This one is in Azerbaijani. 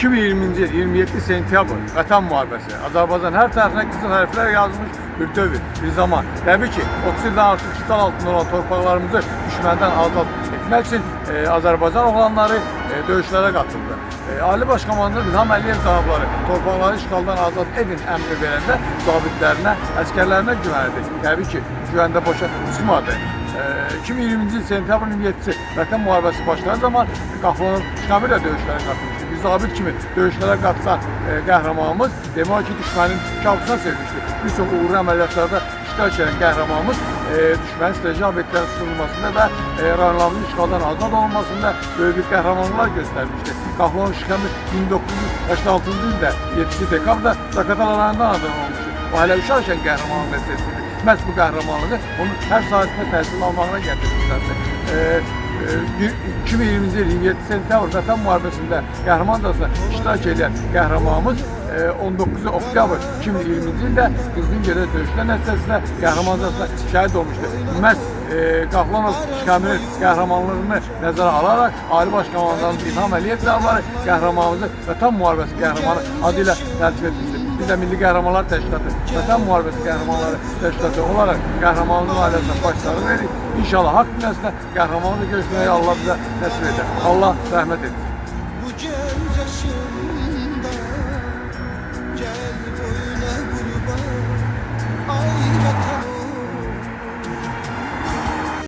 2020-ci il 27 sentyabr Vətən müharibəsi Azərbaycan hər tərəfinə qızıl hərflər yazmış bir dövr, bir zaman. Təbii ki, 30 ildən artıq işğal altında olan torpaqlarımızı düşməndən azad etmək üçün Azərbaycan oğlanları döyüşlərə qatıldı. Ali Baş Komandanı İlham Əliyev cənabları torpaqları işğaldan azad edin əmri verəndə zabitlərinə, əskərlərinə güvənirdi. Təbii ki, güvəndə boşa çıxmadı. 2020-ci il sentyabrın 27-si Vətən müharibəsi başlayan zaman Qaflanov Şamil də döyüşlərə qatılmışdı. Bir zabit kimi döyüşlərə qatılan qəhrəmanımız demək ki, düşmənin kabusuna çevirmişdi. Bir çox uğurlu əməliyyatlarda iştirak edən qəhrəmanımız düşmənin strateji obyektlərin tutulmasında və rayonlarımızın işğaldan azad olunmasında böyük bir qəhrəmanlıqlar göstərmişdi. Qaflanov Şamil 1986-cı ildə 7 dekabrda Zaqatala rayonundan anadan olmuşdu. O hələ uşaqkən qəhrəmanlıq meselesidir. Məhz bu qəhrəmanlığı onun hər sahəsində təhsil almağına gətirmişlərdir. 2020-ci il 27 sentyabr Vətən müharibəsində qəhrəmancasına iştirak edən qəhrəmanımız 19 oktyabr 2020-ci ildə Qızılgölə döyüşlər nəticəsində qəhrəmancasına şəhid olmuşdur. Məhz Qaflanov Şamilin qəhrəmanlığını nəzərə alaraq Ali Baş Komandanı İlham Əliyev cənabları qəhrəmanımızı Vətən müharibəsi qəhrəmanı adı ilə təltif etmişdir. Biz də Milli Qəhrəmanlar Təşkilatı, Vətən müharibəsi qəhrəmanları təşkilatı olaraq qəhrəmanlıq ailəsinə başları veririk. İnşallah haqq dünyasında qəhrəmanlıqla görüşməyi Allah bizə nəsib edər. Allah rəhmət etsin. Bu genç yaşında gel boyuna kurban, ay vatan.